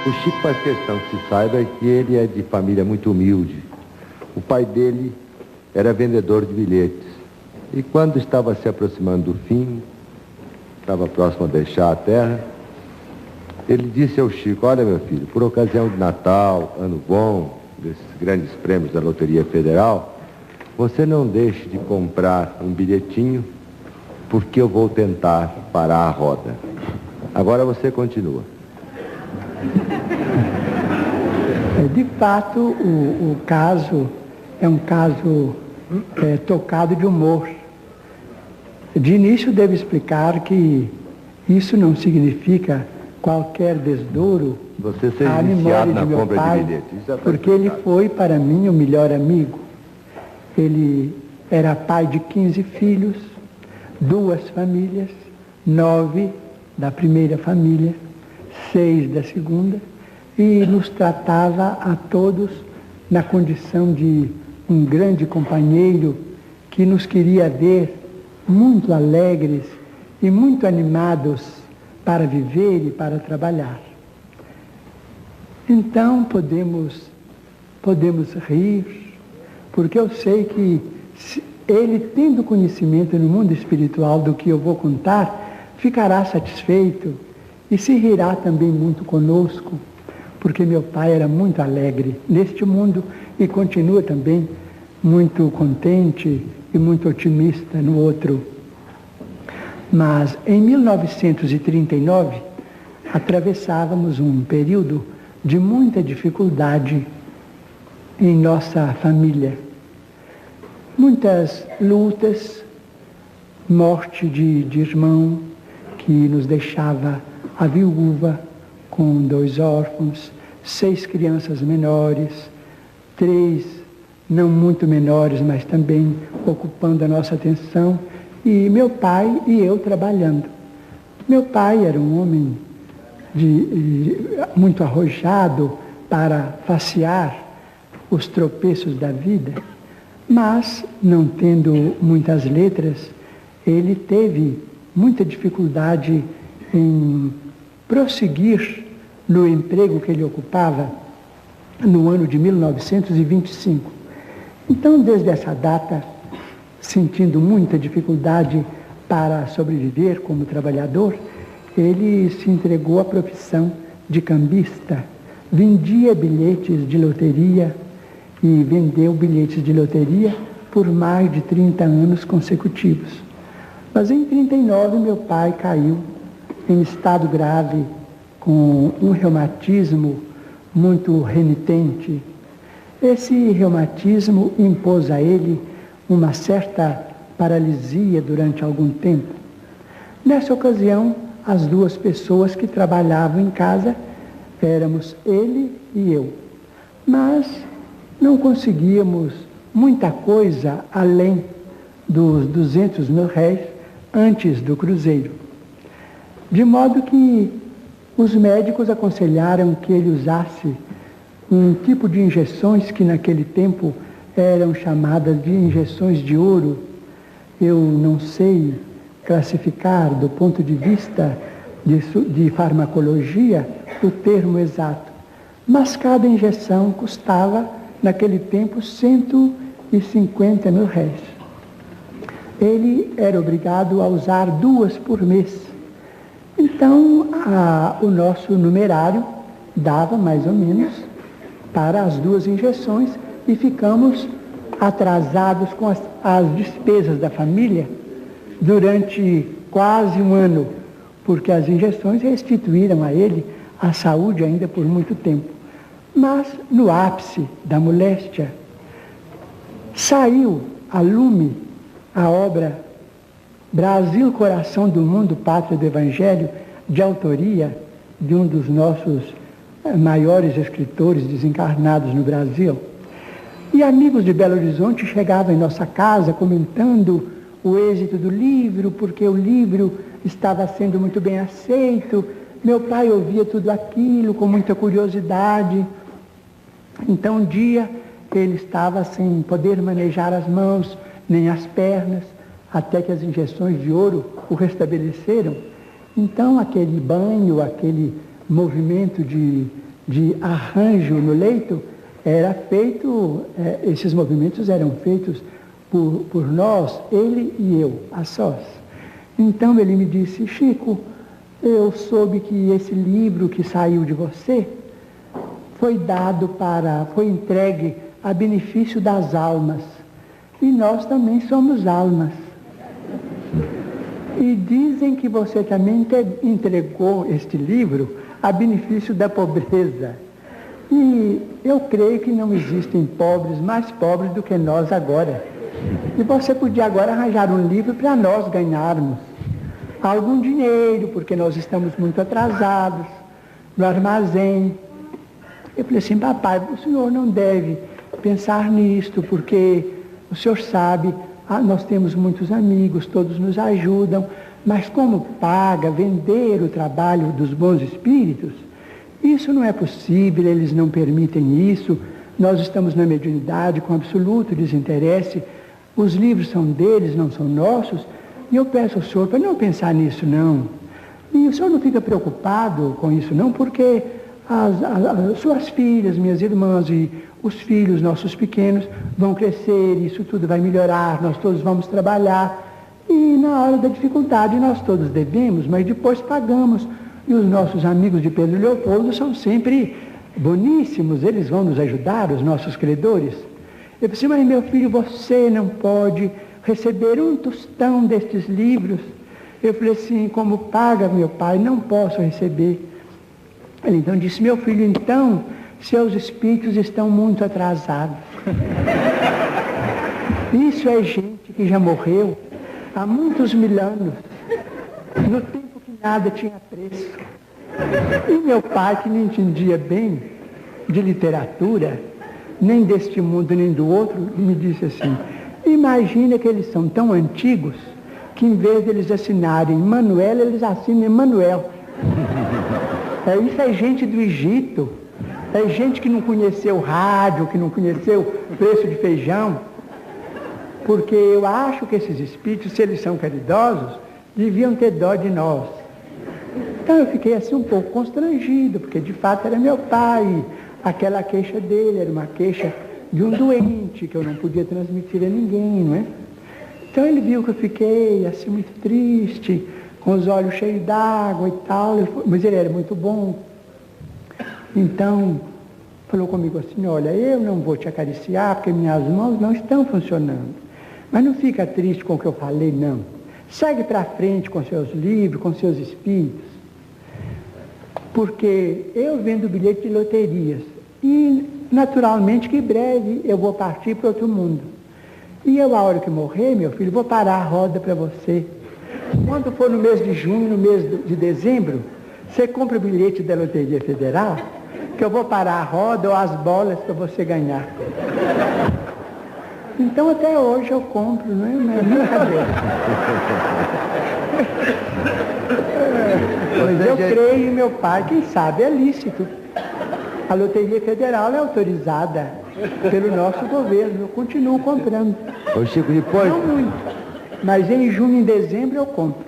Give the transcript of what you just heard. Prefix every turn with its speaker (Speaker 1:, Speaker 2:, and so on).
Speaker 1: O Chico faz questão que se saiba que ele é de família muito humilde. O pai dele era vendedor de bilhetes. E quando estava se aproximando do fim, estava próximo a deixar a terra, ele disse ao Chico: olha, meu filho, por ocasião de Natal, Ano Bom, desses grandes prêmios da Loteria Federal, você não deixe de comprar um bilhetinho, porque eu vou tentar parar a roda. Agora você continua.
Speaker 2: De fato, o caso é um caso tocado de humor. De início, devo explicar que isso não significa qualquer desdouro à memória de meu pai, porque ele foi para mim o melhor amigo. Ele era pai de 15 filhos, 2 famílias, 9 da primeira família, 6 da segunda, e nos tratava a todos na condição de um grande companheiro que nos queria ver muito alegres e muito animados para viver e para trabalhar. Então podemos rir, porque eu sei que ele, tendo conhecimento no mundo espiritual do que eu vou contar, ficará satisfeito e se rirá também muito conosco, porque meu pai era muito alegre neste mundo e continua também muito contente e muito otimista no outro. Mas em 1939, atravessávamos um período de muita dificuldade em nossa família. Muitas lutas, morte de irmão, que nos deixava a viúva com 2 órfãos, 6 crianças menores, 3 não muito menores, mas também ocupando a nossa atenção, e meu pai e eu trabalhando. Meu pai era um homem muito arrojado para facear os tropeços da vida, mas, não tendo muitas letras, ele teve muita dificuldade em prosseguir no emprego que ele ocupava no ano de 1925. Então, desde essa data, sentindo muita dificuldade para sobreviver como trabalhador, ele se entregou à profissão de cambista. Vendia bilhetes de loteria e vendeu bilhetes de loteria por mais de 30 anos consecutivos. Mas em 39 meu pai caiu em estado grave, com um reumatismo muito renitente. Esse reumatismo impôs a ele uma certa paralisia durante algum tempo. Nessa ocasião, as 2 pessoas que trabalhavam em casa éramos ele e eu. Mas não conseguíamos muita coisa além dos 200 mil réis antes do cruzeiro. De modo que os médicos aconselharam que ele usasse um tipo de injeções que naquele tempo eram chamadas de injeções de ouro. Eu não sei classificar do ponto de vista de farmacologia o termo exato, mas cada injeção custava naquele tempo 150 mil réis. Ele era obrigado a usar 2 por mês. Então, o nosso numerário dava mais ou menos para as 2 injeções e ficamos atrasados com as despesas da família durante quase um ano, porque as injeções restituíram a ele a saúde ainda por muito tempo. Mas, no ápice da moléstia, saiu a lume a obra Brasil, Coração do Mundo, Pátria do Evangelho, de autoria de um dos nossos maiores escritores desencarnados no Brasil. E amigos de Belo Horizonte chegavam em nossa casa comentando o êxito do livro, porque o livro estava sendo muito bem aceito. Meu pai ouvia tudo aquilo com muita curiosidade. Então, um dia, ele estava sem poder manejar as mãos nem as pernas, até que as injeções de ouro o restabeleceram. Então, aquele banho, aquele movimento de de arranjo no leito, era feito, esses movimentos eram feitos por nós, ele e eu, a sós. Então ele me disse: Chico, eu soube que esse livro que saiu de você foi entregue a benefício das almas. E nós também somos almas. E dizem que você também entregou este livro a benefício da pobreza. E eu creio que não existem pobres mais pobres do que nós agora. E você podia agora arranjar um livro para nós ganharmos algum dinheiro, porque nós estamos muito atrasados no armazém. Eu falei assim: papai, o senhor não deve pensar nisto, porque o senhor sabe, nós temos muitos amigos, todos nos ajudam, mas como paga vender o trabalho dos bons espíritos, isso não é possível, eles não permitem isso, nós estamos na mediunidade com absoluto desinteresse, os livros são deles, não são nossos, e eu peço ao senhor para não pensar nisso não. E o senhor não fica preocupado com isso não, porque as suas filhas, minhas irmãs e os filhos nossos pequenos vão crescer, isso tudo vai melhorar, nós todos vamos trabalhar, e na hora da dificuldade nós todos devemos, mas depois pagamos. E os nossos amigos de Pedro Leopoldo são sempre boníssimos, eles vão nos ajudar, os nossos credores. Eu disse: mas meu filho, você não pode receber um tostão destes livros. Eu falei assim: como paga, meu pai, não posso receber. Ele então disse: meu filho, então seus espíritos estão muito atrasados. Isso é gente que já morreu há muitos mil anos, no tempo que nada tinha preço. E meu pai, que não entendia bem de literatura, nem deste mundo nem do outro, me disse assim: imagina que eles são tão antigos que em vez de eles assinarem Manuel, eles assinam Emanuel. Isso é gente do Egito, é gente que não conheceu rádio, que não conheceu preço de feijão, porque eu acho que esses espíritos, se eles são caridosos, deviam ter dó de nós. Então eu fiquei assim um pouco constrangido, porque de fato era meu pai, aquela queixa dele era uma queixa de um doente, que eu não podia transmitir a ninguém, não é? Então ele viu que eu fiquei assim muito triste, com os olhos cheios d'água e tal, mas ele era muito bom. Então, falou comigo assim: olha, eu não vou te acariciar, porque minhas mãos não estão funcionando. Mas não fica triste com o que eu falei, não. Segue para frente com seus livros, com seus espíritos. Porque eu vendo bilhete de loterias. E, naturalmente, que breve eu vou partir para outro mundo. E eu, a hora que morrer, meu filho, vou parar a roda para você. Quando for no mês de junho, no mês de dezembro, você compra o bilhete da Loteria Federal, que eu vou parar a roda ou as bolas para você ganhar. Então até hoje eu compro, não é? Não é brincadeira. Mas eu creio em meu pai, quem sabe é lícito. A Loteria Federal é autorizada pelo nosso governo, eu continuo comprando.
Speaker 1: Ô Chico, depois...
Speaker 2: Não muito, mas em junho e em dezembro eu compro.